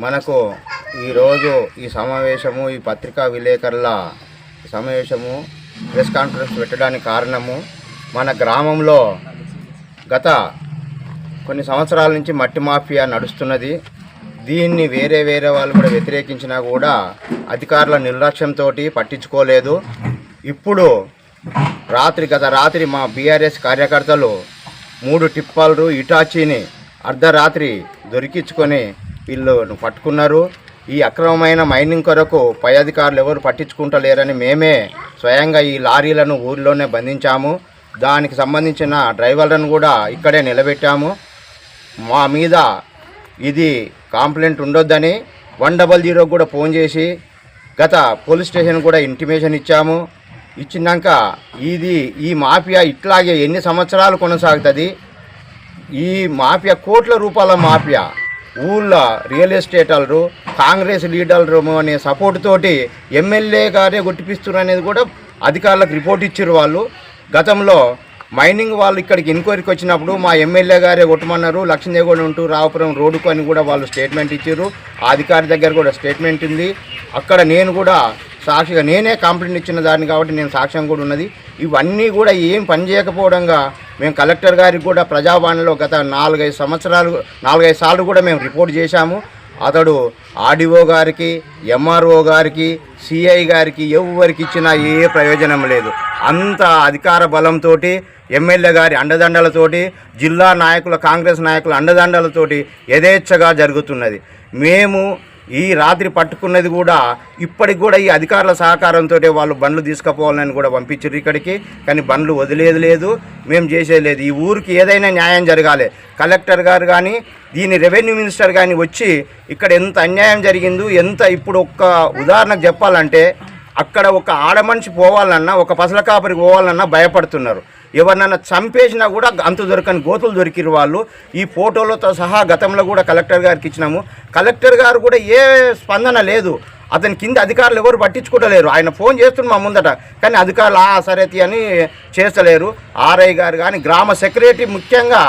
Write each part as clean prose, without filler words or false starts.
మనకు ఈరోజు ఈ సమావేశము, ఈ పత్రికా విలేకరుల సమావేశము, ప్రెస్ కాన్ఫరెన్స్ పెట్టడానికి కారణము, మన గ్రామంలో గత కొన్ని సంవత్సరాల నుంచి మట్టి మాఫియా నడుస్తున్నది. దీన్ని వేరే వాళ్ళు కూడా వ్యతిరేకించినా కూడా అధికారుల నిర్లక్ష్యంతో పట్టించుకోలేదు. ఇప్పుడు గత రాత్రి మా బీఆర్ఎస్ కార్యకర్తలు 3 టిప్పర్లు ఇటాచీని అర్ధరాత్రి దొరికించుకొని వీళ్ళు పట్టుకున్నారు. ఈ అక్రమమైన మైనింగ్ కొరకు పై అధికారులు ఎవరు పట్టించుకుంటలేరని మేమే స్వయంగా ఈ లారీలను ఊరిలోనే బంధించాము. దానికి సంబంధించిన డ్రైవర్లను కూడా ఇక్కడే నిలబెట్టాము. మా మీద ఇది కంప్లైంట్ ఉండొద్దని 100 కూడా ఫోన్ చేసి గత పోలీస్ స్టేషన్ కూడా ఇంటిమేషన్ ఇచ్చాము. ఇచ్చినాక ఈ మాఫియా ఇట్లాగే ఎన్ని సంవత్సరాలు కొనసాగుతుంది? ఈ మాఫియా కోట్ల రూపాయల మాఫియా ఊళ్ళో రియల్ ఎస్టేట్ వాళ్ళు, కాంగ్రెస్ లీడర్లు అనే సపోర్ట్ తోటి ఎమ్మెల్యే గారే కొట్టిపిస్తున్నారు అనేది కూడా అధికారులకు రిపోర్ట్ ఇచ్చారు. వాళ్ళు గతంలో మైనింగ్ వాళ్ళు ఇక్కడికి ఎంక్వైరీకి వచ్చినప్పుడు మా ఎమ్మెల్యే గారే కొట్టమన్నారు, లక్ష్మీదేవి ఉంటూ రావుపురం రోడ్డుకు అని కూడా వాళ్ళు స్టేట్మెంట్ ఇచ్చారు. ఆ అధికారి దగ్గర కూడా స్టేట్మెంట్ ఉంది. అక్కడ నేను కూడా సాక్షిగా నేనే కంప్లైంట్ ఇచ్చిన దాన్ని కాబట్టి నేను సాక్ష్యం కూడా ఉన్నది. ఇవన్నీ కూడా ఏం పని చేయకపోవడంగా మేము కలెక్టర్ గారికి కూడా ప్రజావాణిలో గత 4-5 సార్లు కూడా మేము రిపోర్ట్ చేశాము. అతడు ఆర్డీఓ గారికి, ఎంఆర్ఓ గారికి, సిఐ గారికి ఎవరికి ఇచ్చినా ఏ ప్రయోజనం లేదు. అంత అధికార బలంతో, ఎమ్మెల్యే గారి అండదండలతోటి, జిల్లా నాయకుల, కాంగ్రెస్ నాయకుల అండదండలతోటి యథేచ్ఛగా జరుగుతున్నది. మేము ఈ రాత్రి పట్టుకున్నది కూడా ఇప్పటికి కూడా ఈ అధికారుల సహకారంతో వాళ్ళు బండ్లు తీసుకుపోవాలని కూడా పంపించారు ఇక్కడికి. కానీ బండ్లు వదిలేదు లేదు, మేము చేసేది లేదు. ఈ ఊరికి ఏదైనా న్యాయం జరగాలి. కలెక్టర్ గారు కానీ, దీని రెవెన్యూ మినిస్టర్ కానీ వచ్చి ఇక్కడ ఎంత అన్యాయం జరిగిందో, ఇప్పుడు ఒక్క ఉదాహరణకు చెప్పాలంటే అక్కడ ఒక ఆడమనిషి పోవాలన్నా, ఒక పసల కాపరికి పోవాలన్నా భయపడుతున్నారు. ఎవరినన్నా చంపేసినా కూడా అంతు దొరకని గోతులు దొరికిరు వాళ్ళు. ఈ ఫోటోలతో సహా గతంలో కూడా కలెక్టర్ గారికి ఇచ్చినాము. కలెక్టర్ గారు కూడా ఏ స్పందన లేదు. అతని కింద అధికారులు ఎవరు పట్టించుకోవలేరు. ఆయన ఫోన్ చేస్తున్నారు మా ముందట, కానీ అధికారులు సరేతి అని చేస్తలేరు. ఆర్ఐ గారు కానీ, గ్రామ సెక్రటరీ ముఖ్యంగా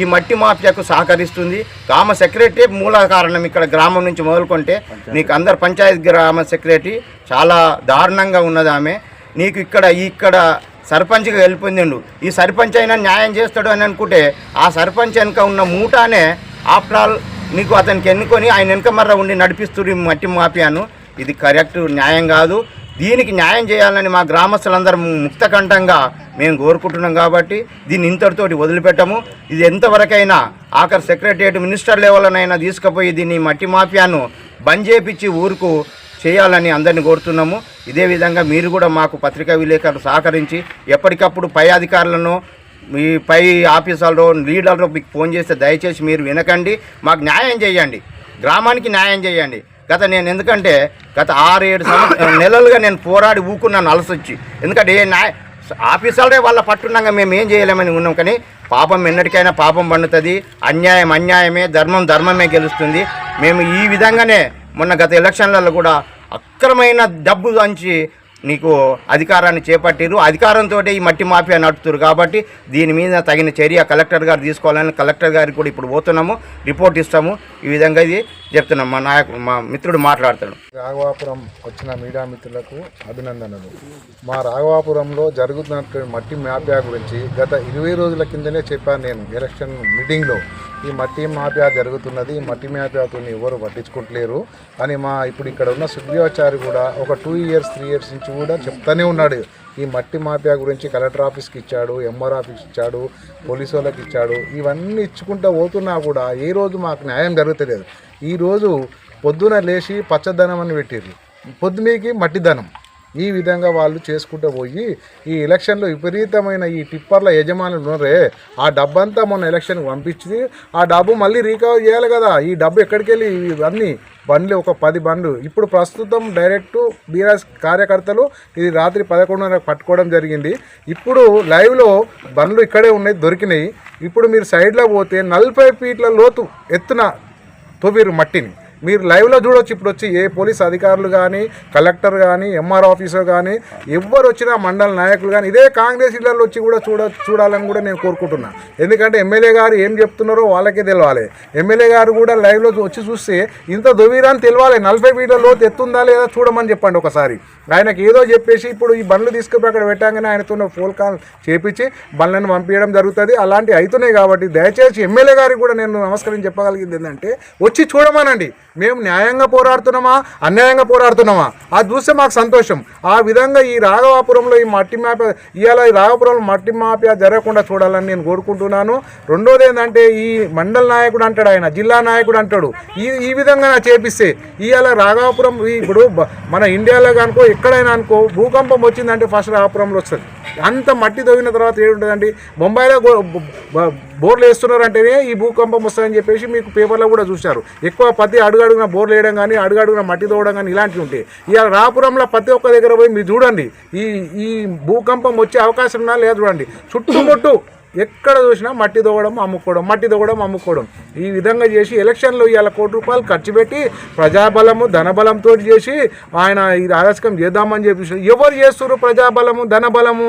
ఈ మట్టి మాఫియాకు సహకరిస్తుంది. గ్రామ సెక్రటరీ మూల కారణం. ఇక్కడ గ్రామం నుంచి మొదలుకుంటే నీకు అందరు పంచాయతీ గ్రామ సెక్రటరీ చాలా దారుణంగా ఉన్నది ఆమె. నీకు ఇక్కడ సర్పంచ్గా వెళ్ళిపోయిండు. ఈ సర్పంచ్ అయినా న్యాయం చేస్తాడు అని అనుకుంటే ఆ సర్పంచ్ వెనుక ఉన్న మూటానే ఆఫ్టర్ ఆల్ నీకు అతనికి ఎన్నుకొని ఆయన వెనుక మర్ర ఉండి నడిపిస్తున్నారు ఈ మట్టి మాఫియాను. ఇది కరెక్ట్ న్యాయం కాదు. దీనికి న్యాయం చేయాలని మా గ్రామస్తులందరూ ముక్తకంఠంగా మేము కోరుకుంటున్నాం. కాబట్టి దీన్ని ఇంతటితోటి వదిలిపెట్టము. ఇది ఎంతవరకైనా ఆఖరి సెక్రటరియట్ మినిస్టర్ లెవెల్నైనా తీసుకుపోయి దీన్ని మట్టి మాఫియాను బంద్ చేపించి ఊరుకు చేయాలని అందరినీ కోరుతున్నాము. ఇదే విధంగా మీరు కూడా మాకు పత్రికా విలేకరులు సహకరించి ఎప్పటికప్పుడు పై అధికారులను, మీ పై ఆఫీసర్లు, లీడర్లు మీకు ఫోన్ చేస్తే దయచేసి మీరు వినకండి, మాకు న్యాయం చేయండి, గ్రామానికి న్యాయం చేయండి. నేను ఎందుకంటే గత 6-7 నెలలుగా నేను పోరాడి ఊకున్నాను అలసొచ్చి. ఎందుకంటే ఆఫీసర్లే వాళ్ళ పట్టున్నాక మేము ఏం చేయలేమని ఉన్నాం. కానీ పాపం ఎన్నటికైనా పాపం పండుతుంది. అన్యాయం అన్యాయమే, ధర్మం ధర్మమే గెలుస్తుంది. మేము ఈ విధంగానే మొన్న గత ఎలక్షన్లలో కూడా అక్రమైన డబ్బు అంచి నీకు అధికారాన్ని చేపట్టారు. అధికారంతో ఈ మట్టి మాఫియా నడుపుతారు. కాబట్టి దీని మీద తగిన చర్య కలెక్టర్ గారు తీసుకోవాలని కలెక్టర్ గారికి కూడా ఇప్పుడు పోతున్నాము, రిపోర్ట్ ఇస్తాము. ఈ విధంగా ఇది చెప్తున్నాం. మా మిత్రుడు మాట్లాడతాడు. రాఘవాపురం వచ్చిన మీడియా మిత్రులకు అభినందనలు. మా రాఘవాపురంలో జరుగుతున్నటువంటి మట్టి మాఫియా గురించి గత 20 రోజుల కిందనే చెప్పాను నేను ఎలక్షన్ మీటింగ్లో. ఈ మట్టి మాఫియా జరుగుతున్నది, ఈ మట్టి మాఫియాతో ఎవరు పట్టించుకుంటలేరు అని ఇప్పుడు ఇక్కడ ఉన్న సుగ్రీవాచారి కూడా ఒక 2 years 3 years నుంచి కూడా చెప్తానే ఉన్నాడు. ఈ మట్టి మాఫియా గురించి కలెక్టర్ ఆఫీస్కి ఇచ్చాడు, ఎంఆర్ ఆఫీస్కి ఇచ్చాడు, పోలీసు వాళ్ళకి ఇచ్చాడు. ఇవన్నీ ఇచ్చుకుంటూ పోతున్నా కూడా ఏ రోజు మాకు న్యాయం జరుగుతలేదు. ఈరోజు పొద్దున లేచి పచ్చదనం అని పెట్టిర్రు, పొద్దుమీకి మట్టిదనం. ఈ విధంగా వాళ్ళు చేసుకుంటూ పోయి ఈ ఎలక్షన్లో విపరీతమైన ఈ టిప్పర్ల యజమానులు ఉన్నారే, ఆ డబ్బంతా మొన్న ఎలక్షన్కి పంపించి ఆ డబ్బు మళ్ళీ రీకవర్ చేయాలి కదా. ఈ డబ్బు ఎక్కడికి వెళ్ళి ఇవన్నీ బండ్లు, ఒక 10 బండ్లు ఇప్పుడు ప్రస్తుతం డైరెక్ట్ బీఆర్ఎస్ కార్యకర్తలు ఇది రాత్రి 11:30 పట్టుకోవడం జరిగింది. ఇప్పుడు లైవ్లో బండ్లు ఇక్కడే ఉన్నాయి, దొరికినాయి. ఇప్పుడు మీరు సైడ్లో పోతే 40 ఫీట్ల లోతు ఎత్తున తవ్విరు మట్టిని. మీరు లైవ్లో చూడొచ్చు. ఇప్పుడు వచ్చి ఏ పోలీస్ అధికారులు కానీ, కలెక్టర్ కానీ, ఎంఆర్ ఆఫీసర్ కానీ, ఎవరు వచ్చినా మండల నాయకులు కానీ ఇదే కాంగ్రెస్ ఇళ్లలో వచ్చి కూడా చూడాలని కూడా నేను కోరుకుంటున్నాను. ఎందుకంటే ఎమ్మెల్యే గారు ఏం చెప్తున్నారో వాళ్ళకే తెలియాలి. ఎమ్మెల్యే గారు కూడా లైవ్లో వచ్చి చూస్తే ఇంత దువీరాన్ని తెలియాలి. 40 ఫీట్ల లోతు ఎత్తుందా లేదా చూడమని చెప్పండి ఒకసారి. ఆయనకి ఏదో చెప్పేసి ఇప్పుడు ఈ బండ్లు తీసుకుపోయి అక్కడ పెట్టాగానే ఆయనతో ఫోన్ కాల్ చేపించి బండ్లను పంపించడం జరుగుతుంది. అలాంటివి అవుతున్నాయి కాబట్టి దయచేసి ఎమ్మెల్యే గారికి కూడా నేను నమస్కరించి చెప్పగలిగింది ఏంటంటే వచ్చి చూడమనండి. మేము న్యాయంగా పోరాడుతున్నామా, అన్యాయంగా పోరాడుతున్నామా అది చూస్తే మాకు సంతోషం. ఆ విధంగా ఈ రాఘవాపురంలో ఈ మట్టి మాఫియా ఇవాళ ఈ రాఘవాపురంలో మట్టి మాఫియా జరగకుండా చూడాలని నేను కోరుకుంటున్నాను. రెండోది ఏంటంటే ఈ మండల నాయకుడు అంటాడు, ఆయన జిల్లా నాయకుడు అంటాడు, ఈ విధంగా చేపిస్తే ఇవాళ రాఘవాపురం ఇప్పుడు మన ఇండియాలో కనుకో ఎక్కడైనా అనుకో భూకంపం వచ్చిందంటే ఫస్ట్ రాఘవాపురంలో వస్తుంది. అంత మట్టి తవ్విన తర్వాత ఏముంటుందండి, బొంబాయిలో బోర్లు వేస్తున్నారంటేనే ఈ భూకంపం వస్తుందని చెప్పేసి మీకు పేపర్లో కూడా చూశారు. ఎక్కువ ప్రతి అడుగడుగున బోర్లు వేయడం కానీ, అడుగడుగున మట్టి తోవడం కానీ ఇలాంటివి ఉంటాయి. ఇవాళ రాపురంలో ప్రతి ఒక్క దగ్గర పోయి మీరు చూడండి, ఈ భూకంపం వచ్చే అవకాశం ఉన్నా లేదా చూడండి, చుట్టుముట్టు ఎక్కడ చూసినా మట్టి తోవడం అమ్ముకోవడం, మట్టి తోవడం అమ్ముకోవడం. ఈ విధంగా చేసి ఎలక్షన్లో ఇవాళ ₹1 ఖర్చు పెట్టి ప్రజాబలము ధనబలంతో చేసి ఆయన ఈ రాజకీయం చేద్దామని చెప్పేసి ఎవరు చేస్తున్నారు? ప్రజాబలము ధనబలము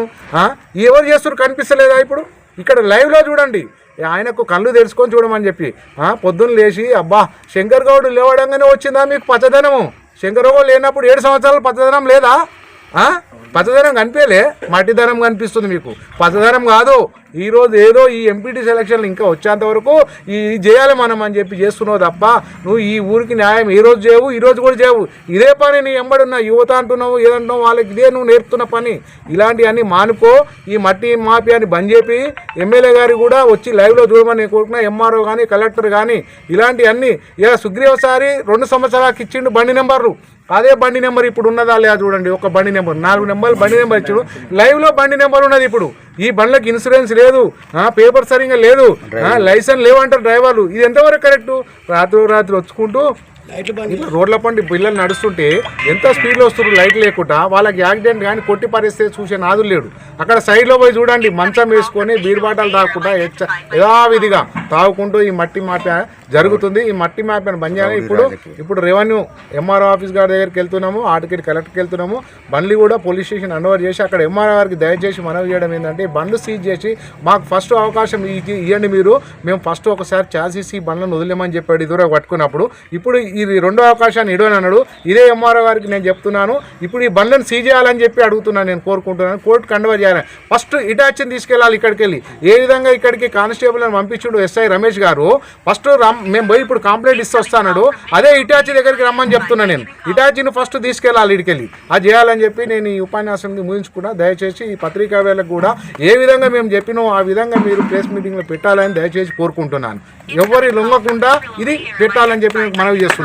ఎవరు చేస్తున్నారు కనిపిస్తలేదా? ఇప్పుడు ఇక్కడ లైవ్లో చూడండి, ఆయనకు కళ్ళు తెలుసుకొని చూడమని చెప్పి పొద్దున్న లేచి అబ్బా శంకర్ గౌడ్ లేవడంగానే వచ్చిందా మీకు పచ్చదనము? శంకర్ గౌడ్ లేనప్పుడు 7 సంవత్సరాలు పచ్చదనం లేదా? పచ్చదనం కనిపించలే, మట్టిదనం కనిపిస్తుంది మీకు. పచ్చదనం కాదు. ఈరోజు ఏదో ఈ ఎంపీటీ సెలక్షన్లు ఇంకా వచ్చేంత వరకు ఈ చేయాలి మనం అని చెప్పి చేస్తున్నావు తప్ప నువ్వు ఈ ఊరికి న్యాయం ఈ రోజు చేయవు, ఈ రోజు కూడా చేయవు. ఇదే పని నీ ఎంబడున్న యువత అంటున్నావు, ఏదంటున్నావు వాళ్ళకి ఇదే నువ్వు నేర్పుతున్న పని. ఇలాంటివన్నీ మానుకో. ఈ మట్టి మాఫియాని బంద్ చేపి ఎమ్మెల్యే గారు కూడా వచ్చి లైవ్లో చూడమని నేను కోరుకున్నా. ఎంఆర్ఓ కానీ కలెక్టర్ కానీ ఇలాంటివన్నీ ఇలా సుగ్రీవసారి 2 సంవత్సరాలకు ఇచ్చిండు బండి నెంబర్లు. అదే బండి నెంబర్ ఇప్పుడు ఉన్నదా లేదా చూడండి. ఒక బండి నెంబర్ 4 నెంబర్లు బండి నెంబర్ ఇచ్చాడు. లైవ్లో బండి నెంబర్ ఉన్నది. ఇప్పుడు ఈ బండ్లకు ఇన్సూరెన్స్ లేదు, పేపర్ సరిగ్గా లేదు, లైసెన్స్ లేవంటారు డ్రైవర్లు. ఇది ఎంతవరకు కరెక్టు? రాత్రి వచ్చుకుంటూ ఇట్లా రోడ్ల పండి పిల్లలు నడుస్తుంటే ఎంత స్పీడ్లో వస్తున్నారు లైట్ లేకుండా. వాళ్ళకి యాక్సిడెంట్ కానీ కొట్టి పరిస్థితి చూసే నాదులు లేడు. అక్కడ సైడ్లో పోయి చూడండి, మంచం వేసుకొని బీర్ బాటలు తాగకుండా యథావిధిగా తాగుకుంటూ ఈ మట్టి మాఫియా జరుగుతుంది. ఈ మట్టి మాఫియాను బంద్ చేయాలి. ఇప్పుడు రెవెన్యూ ఎంఆర్ఓ ఆఫీస్ గారి దగ్గరికి వెళ్తున్నాము, ఆటకి కలెక్టర్కి వెళ్తున్నాము. బండ్లు కూడా పోలీస్ స్టేషన్ అండోవర్ చేసి అక్కడ ఎంఆర్ఓ గారికి దయచేసి మనవి చేయడం ఏంటంటే బండ్లు సీజ్ చేసి మాకు ఫస్ట్ అవకాశం ఇవ్వండి మీరు. మేము ఫస్ట్ ఒకసారి ఛార్జెస్ ఈ బండ్లను వదిలేమని చెప్పాడు ఇదివరకు పట్టుకున్నప్పుడు. ఇప్పుడు ఇది రెండో అవకాశాన్ని ఇడవని అన్నాడు. ఇదే ఎంఆర్ఓ గారికి నేను చెప్తున్నాను, ఇప్పుడు ఈ బండ్లను సీజ్ చేయాలని చెప్పి అడుగుతున్నాను, నేను కోరుకుంటున్నాను. కోర్టుకు కండవర్ చేయాలి. ఫస్ట్ ఇటాచిని తీసుకెళ్ళాలి ఇక్కడికి వెళ్ళి. ఏ విధంగా ఇక్కడికి కానిస్టేబుల్ అని పంపించుడు ఎస్ఐ రమేష్ గారు. ఫస్ట్ మేము పోయి ఇప్పుడు కంప్లైంట్ ఇస్తే వస్తాడు, అదే ఇటాచి దగ్గరికి రమ్మని చెప్తున్నాను నేను. ఇటాచిని ఫస్ట్ తీసుకెళ్ళాలి ఇడికెళ్ళి. అది చేయాలని చెప్పి నేను ఈ ఉపన్యాసాన్ని ముగించుకున్నా. దయచేసి ఈ పత్రికా వేళకు కూడా ఏ విధంగా మేము చెప్పినామో ఆ విధంగా మీరు ప్రెస్ మీటింగ్లో పెట్టాలని దయచేసి కోరుకుంటున్నాను. ఎవరి లొంగకుండా ఇది పెట్టాలని చెప్పి మనవి చేస్తున్నాను.